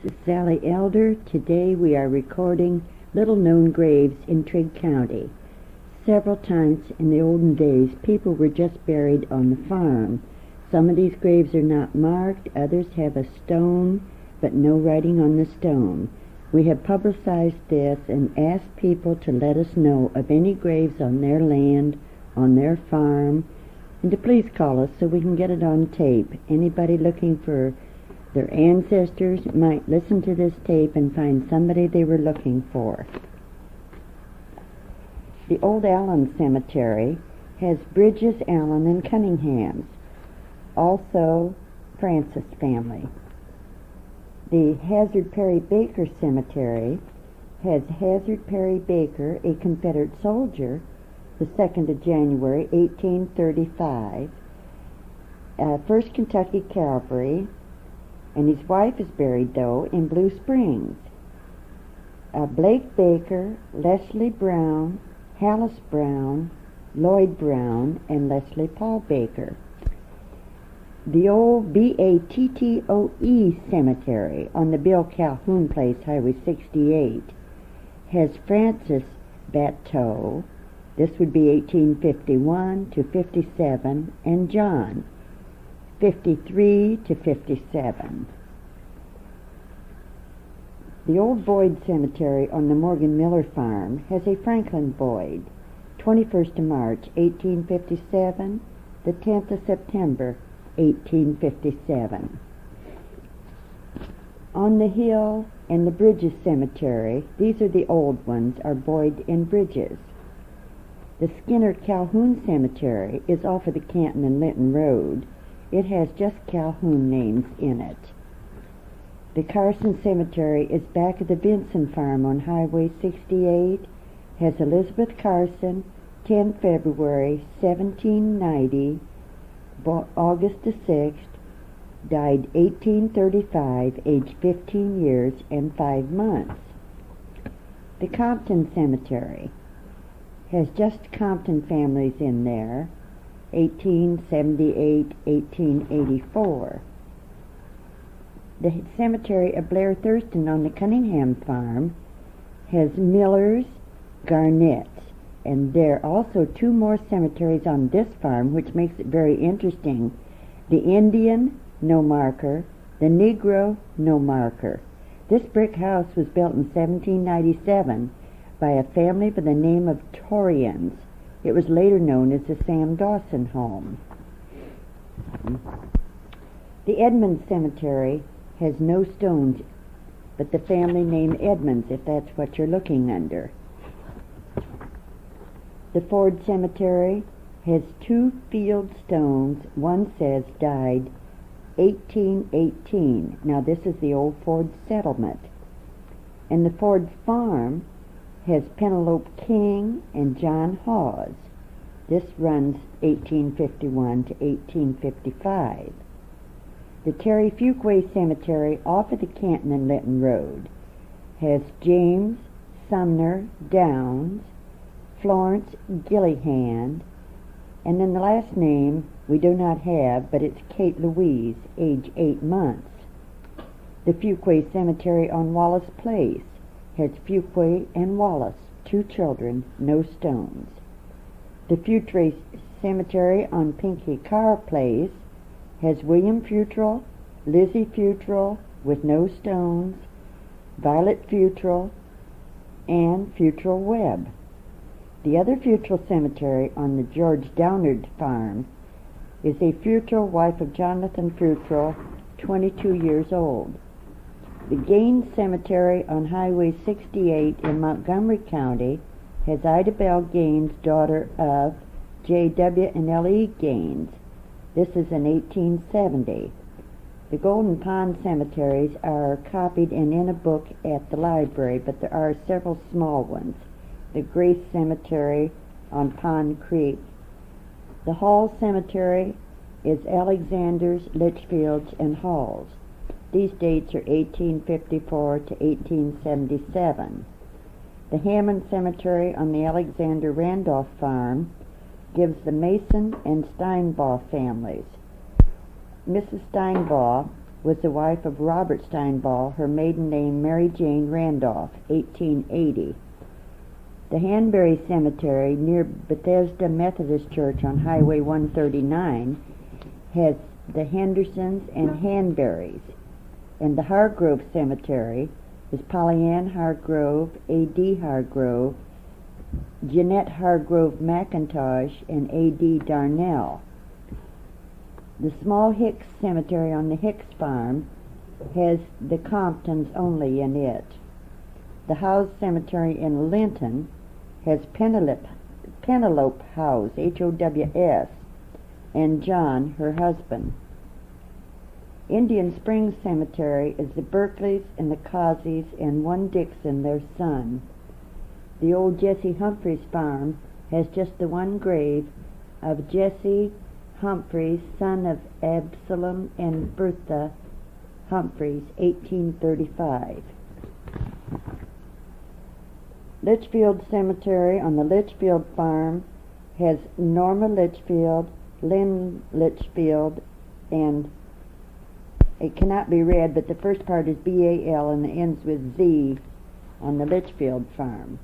is Sally Elder. Today we are recording little-known graves in Trigg County. Several times in the olden days, people were just buried on the farm. Some of these graves are not marked, others have a stone, but no writing on the stone. We have publicized this and asked people to let us know of any graves on their land, on their farm, and to please call us so we can get it on tape. Anybody looking for their ancestors might listen to this tape and find somebody they were looking for. The Old Allen Cemetery has Bridges, Allen, and Cunninghams, also Francis family. The Hazard Perry Baker Cemetery has Hazard Perry Baker, a Confederate soldier, the 2nd of January, 1835, 1st Kentucky Cavalry, and his wife is buried, though, in Blue Springs. Blake Baker, Leslie Brown, Hallis Brown, Lloyd Brown, and Leslie Paul Baker. The old Battoe Cemetery on the Bill Calhoun Place, Highway 68, has Francis Battoe, this would be 1851 to 57, and John, 53 to 57. The old Boyd Cemetery on the Morgan Miller Farm has a Franklin Boyd, 21st of March, 1857, the 10th of September, 1857. On the Hill and the Bridges Cemetery, these are the old ones, are Boyd and Bridges. The Skinner Calhoun Cemetery is off of the Canton and Linton Road. It has just Calhoun names in it. The Carson Cemetery is back at the Vinson Farm on Highway 68, has Elizabeth Carson, 10 February, 1790, August the 6th, died 1835, aged 15 years and 5 months. The Compton Cemetery has just Compton families in there, 1878, 1884. The cemetery of Blair Thurston on the Cunningham farm has Millers, Garnetts, and there are also 2 more cemeteries on this farm, which makes it very interesting. The Indian, no marker. The Negro, no marker. This brick house was built in 1797 by a family by the name of Torians. It was later known as the Sam Dawson home. The Edmonds Cemetery has no stones, but the family name Edmonds, if that's what you're looking under. The Ford Cemetery has 2 field stones. One says died 1818. Now this is the old Ford settlement. And the Ford Farm has Penelope King and John Hawes. This runs 1851 to 1855. The Terry Fuquay Cemetery off of the Canton and Linton Road has James Sumner Downs, Florence Gillihan, and then the last name we do not have, but it's Kate Louise, age 8 months. The Fuquay Cemetery on Wallace Place has Fuquay and Wallace, 2 children, no stones. The Futrell Cemetery on Pinky Carr Place has William Futrell, Lizzie Futrell with no stones, Violet Futrell, and Futrell Webb. The other Futrell Cemetery on the George Downard farm is a Futrell, wife of Jonathan Futrell, 22 years old. The Gaines Cemetery on Highway 68 in Montgomery County has Ida Bell Gaines, daughter of J.W. and L.E. Gaines. This is in 1870. The Golden Pond cemeteries are copied and in a book at the library, but there are several small ones. The Grace Cemetery on Pond Creek. The Hall Cemetery is Alexander's, Litchfield's, and Hall's. These dates are 1854 to 1877. The Hammond Cemetery on the Alexander Randolph farm gives the Mason and Steinbaugh families. Mrs. Steinbaugh was the wife of Robert Steinball, her maiden name Mary Jane Randolph, 1880. The Hanbury Cemetery near Bethesda Methodist Church on Highway 139 has the Hendersons and Hanburys, and the Hargrove Cemetery is Pollyann Hargrove, A.D. Hargrove, Jeanette Hargrove McIntosh, and A.D. Darnell. The small Hicks Cemetery on the Hicks farm has the Comptons only in it. The Howes Cemetery in Linton has Penelope Howes, H-O-W-S, and John, her husband. Indian Springs Cemetery is the Berkeleys and the Causeys and one Dixon, their son. The old Jesse Humphreys farm has just the one grave of Jesse Humphreys, son of Absalom and Bertha Humphreys, 1835. Litchfield Cemetery on the Litchfield farm has Norma Litchfield, Lynn Litchfield, and it cannot be read, but the first part is B-A-L and it ends with Z on the Litchfield farm.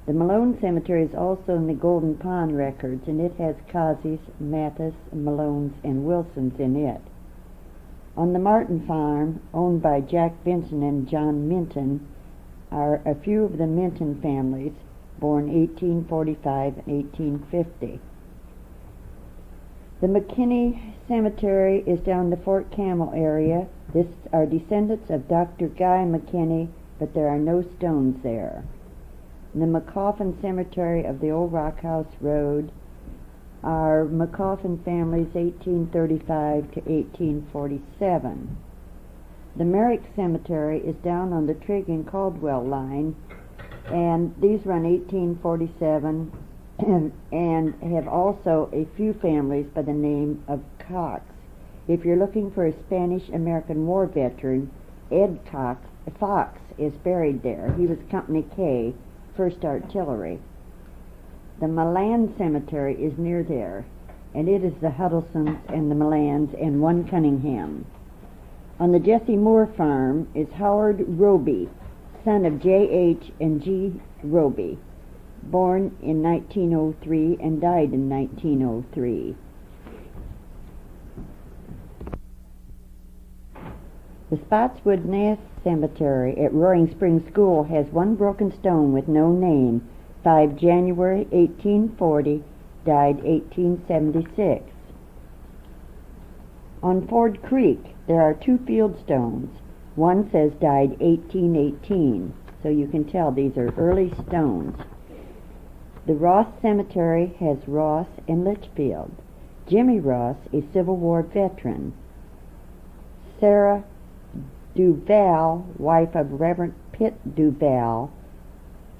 The Malone Cemetery is also in the Golden Pond records, and it has Causeys, Mathis, Malones, and Wilsons in it. On the Martin farm, owned by Jack Vinson and John Minton, are a few of the Minton families, born 1845 and 1850. The McKinney Cemetery is down the Fort Campbell area. These are descendants of Dr. Guy McKinney, but there are no stones there. The McCoffin Cemetery of the Old Rock House Road are McCoffin families 1835 to 1847. The Merrick Cemetery is down on the Trigg and Caldwell line, and these run 1847 and have also a few families by the name of Cox. If you're looking for a Spanish-American War veteran, Ed Fox is buried there. He was Company K, 1st Artillery. The Milan Cemetery is near there, and it is the Huddlesons and the Milans and one Cunningham. On the Jesse Moore farm is Howard Roby, son of J.H. and G. Roby, born in 1903 and died in 1903. The Spotswood Nass Cemetery at Roaring Spring School has one broken stone with no name, 5 January 1840, died 1876. On Ford Creek, there are 2 field stones. One says died 1818, so you can tell these are early stones. The Ross Cemetery has Ross and Litchfield. Jimmy Ross, a Civil War veteran. Sarah Duval, wife of Reverend Pitt Duval,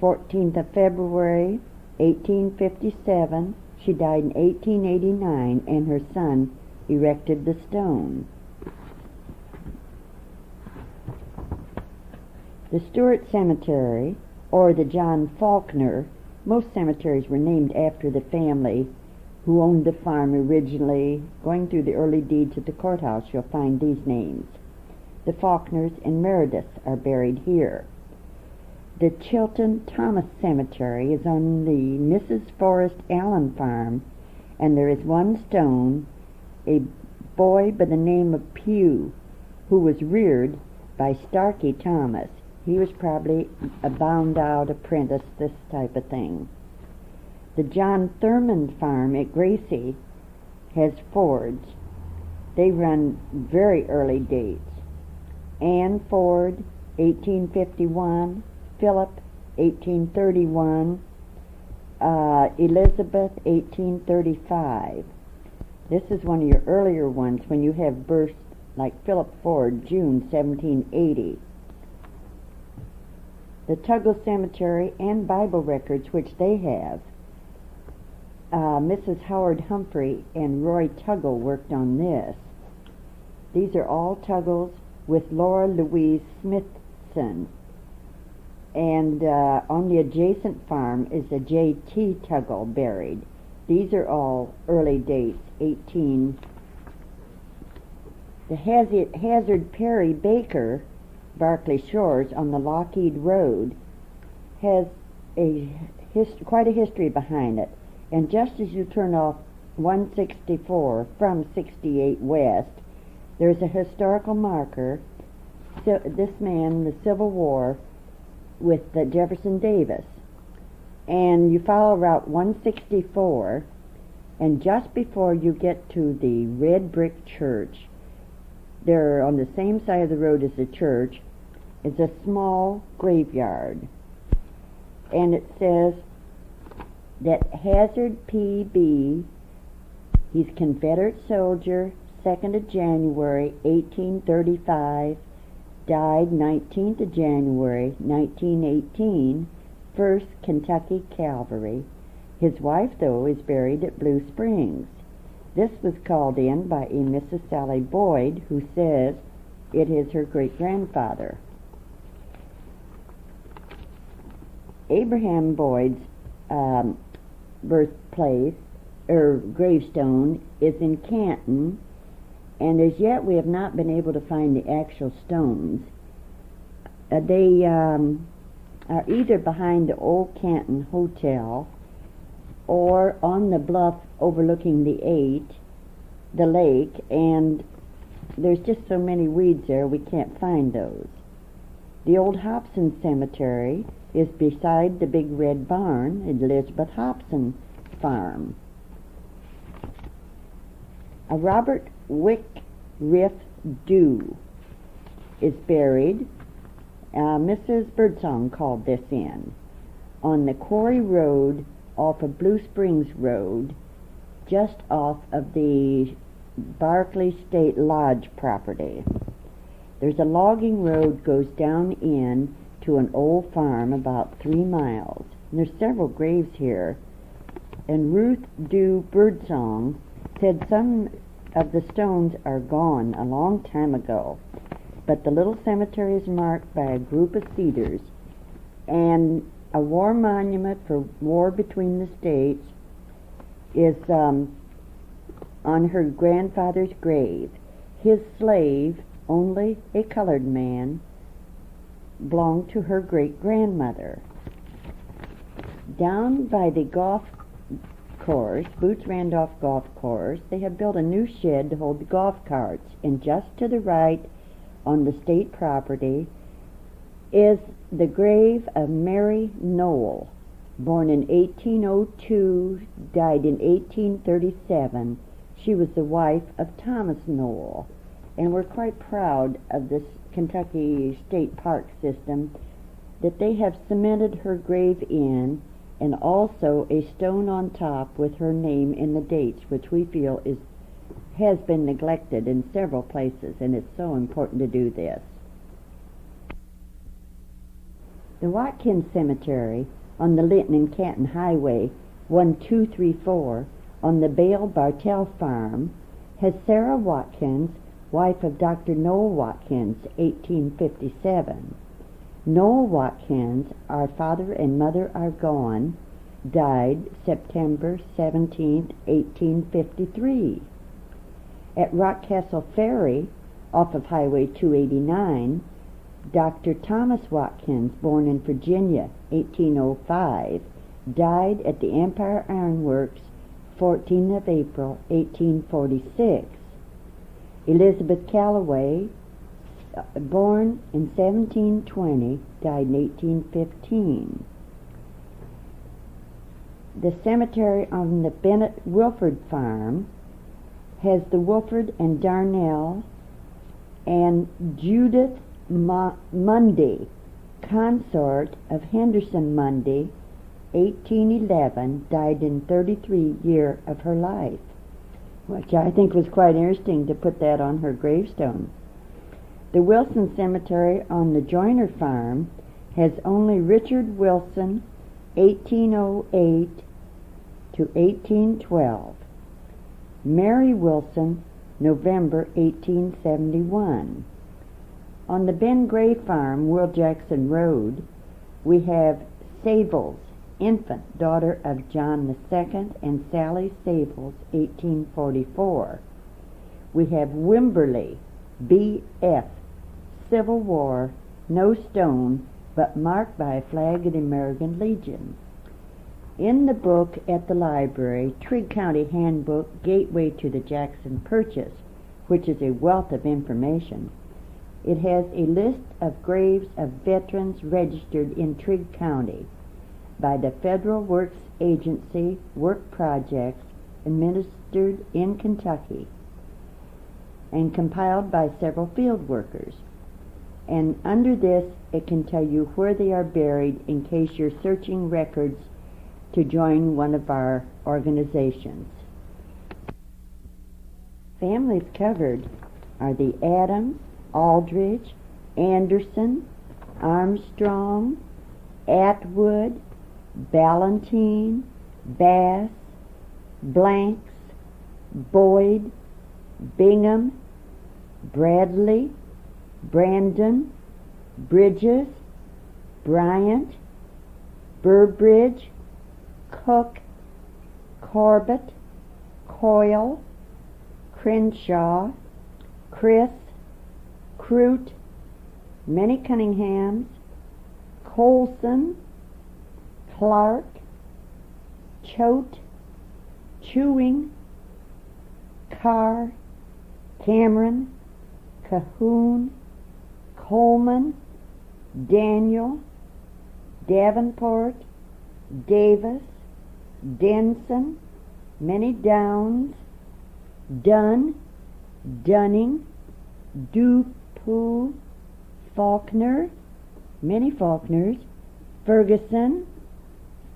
14th of February, 1857. She died in 1889, and her son erected the stone. The Stewart Cemetery, or the John Faulkner, most cemeteries were named after the family who owned the farm originally. Going through the early deeds at the courthouse, you'll find these names. The Faulkners and Meredith are buried here. The Chilton Thomas Cemetery is on the Mrs. Forrest Allen farm, and there is one stone, a boy by the name of Pugh, who was reared by Starkey Thomas. He was probably a bound-out apprentice, this type of thing. The John Thurmond farm at Gracie has Fords. They run very early dates. Ann Ford, 1851, Philip, 1831, Elizabeth, 1835. This is one of your earlier ones when you have births like Philip Ford, June 1780. The Tuggle Cemetery and Bible records, which they have, Mrs. Howard Humphrey and Roy Tuggle worked on this. These are all Tuggles with Laura Louise Smithson. And on the adjacent farm is a J.T. Tuggle buried. These are all early dates, The Hazard Perry Baker, Berkeley Shores on the Lockheed Road, has quite a history behind it. And just as you turn off 164 from 68 West, there's a historical marker. So this man, the Civil War, with Jefferson Davis. And you follow Route 164, and just before you get to the red brick church, there on the same side of the road as the church is a small graveyard. And it says that Hazard P.B., he's Confederate soldier, 2nd of January, 1835, died 19th of January, 1918, 1st Kentucky Cavalry. His wife, though, is buried at Blue Springs. This was called in by a Mrs. Sally Boyd, who says it is her great-grandfather. Abraham Boyd's birthplace, or gravestone, is in Canton, and as yet we have not been able to find the actual stones. They are either behind the old Canton Hotel or on the bluff overlooking the lake, and there's just so many weeds there we can't find those. The old Hobson Cemetery is beside the big red barn at Elizabeth Hobson Farm. A Robert Wickriff Dew is buried. Mrs. Birdsong called this in on the Quarry Road off of Blue Springs Road, just off of the Barclay State Lodge property. There's a logging road goes down in to an old farm about 3 miles. And there's several graves here. And Ruth Dew Birdsong said some of the stones are gone a long time ago, but the little cemetery is marked by a group of cedars, and a war monument for war between the states is on her grandfather's grave. His slave, only a colored man, belonged to her great-grandmother. Down by the golf course, Boots Randolph Golf Course, they have built a new shed to hold the golf carts, and just to the right on the state property is the grave of Mary Noel, born in 1802, died in 1837. She was the wife of Thomas Noel, and we're quite proud of this Kentucky State Park system that they have cemented her grave in, and also a stone on top with her name in the dates, which we feel has been neglected in several places, and it's so important to do this. The Watkins Cemetery on the Linton and Canton Highway 1234 on the Bale Bartell Farm has Sarah Watkins, wife of Dr. Noel Watkins, 1857. Noel Watkins, our father and mother are gone, died September 17, 1853. At Rockcastle Ferry, off of Highway 289, Dr. Thomas Watkins, born in Virginia, 1805, died at the Empire Iron Works, 14th of April, 1846. Elizabeth Calloway, born in 1720, died in 1815. The cemetery on the Bennett Wilford Farm has the Wilford and Darnell and Judith Mundy, consort of Henderson Mundy, 1811, died in 33 year of her life, which I think was quite interesting to put that on her gravestone. The Wilson Cemetery on the Joyner Farm has only Richard Wilson, 1808 to 1812. Mary Wilson, November 1871. On the Ben Gray Farm, Will Jackson Road, we have Sables, infant, daughter of John II and Sally Sables, 1844. We have Wimberley, B.F. Civil War, no stone, but marked by a flag of the American Legion. In the book at the library, Trigg County Handbook, Gateway to the Jackson Purchase, which is a wealth of information, it has a list of graves of veterans registered in Trigg County by the Federal Works Agency Work Projects administered in Kentucky and compiled by several field workers. And under this, it can tell you where they are buried in case you're searching records to join one of our organizations. Families covered are the Adams, Aldridge, Anderson, Armstrong, Atwood, Ballantine, Bass, Blanks, Boyd, Bingham, Bradley, Brandon, Bridges, Bryant, Burbridge, Cook, Corbett, Coyle, Crenshaw, Chris, Crute, many Cunninghams, Colson, Clark, Choate, Chewing, Carr, Cameron, Cahoon, Coleman, Daniel, Davenport, Davis, Denson, many Downs, Dunn, Dunning, Dupuy, Faulkner, many Faulkners, Ferguson,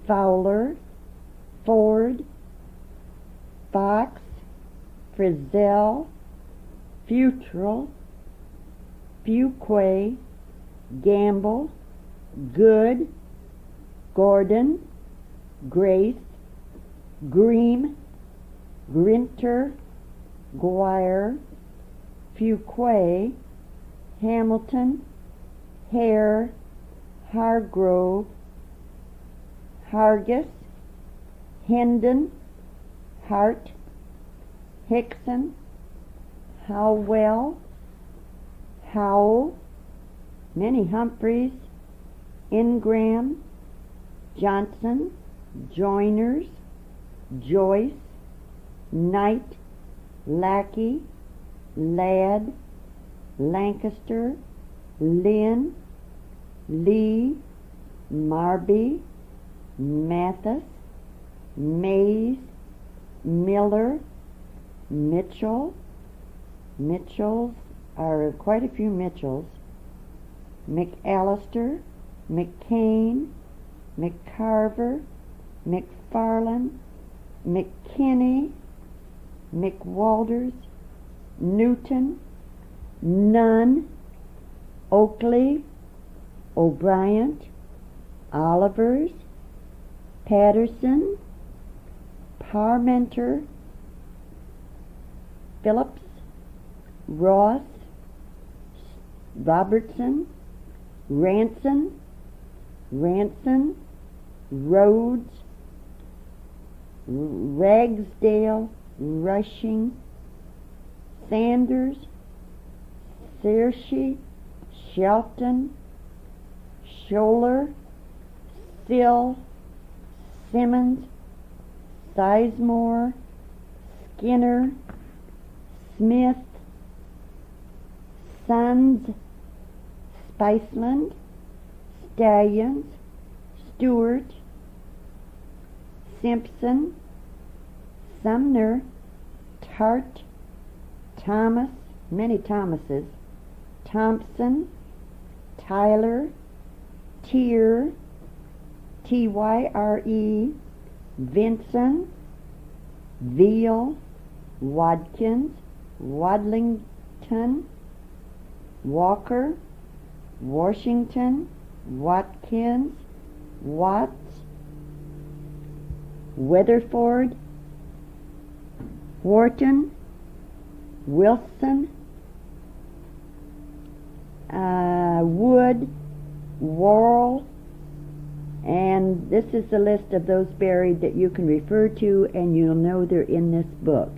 Fowler, Ford, Fox, Frizzell, Futrell, Fuquay, Gamble, Good, Gordon, Grace, Greem, Grinter, Guire, Fuquay, Hamilton, Hare, Hargrove, Hargis, Hendon, Hart, Hickson, Howell, Howell, many Humphreys, Ingram, Johnson, Joiners, Joyce, Knight, Lackey, Ladd, Lancaster, Lynn, Lee, Marby, Mathis, Mays, Miller, Mitchell. Mitchells are quite a few Mitchells. McAllister, McCain, McCarver, McFarland, McKinney, McWalters, Newton, Nunn, Oakley, O'Brien, Olivers, Patterson, Parmenter, Phillips, Ross, Robertson, Ranson, Rhodes, Ragsdale, Rushing, Sanders, Searcy, Shelton, Scholler, Still, Simmons, Sizemore, Skinner, Smith, Sons, Spiceland, Stallions, Stewart, Simpson, Sumner, Tart, Thomas, many Thomases, Thompson, Tyler, Tyre, Tyre, Vinson, Veal, Watkins, Wadlington, Walker, Washington, Watkins, Watts, Weatherford, Wharton, Wilson, Wood, Worrell, and this is the list of those buried that you can refer to, and you'll know they're in this book.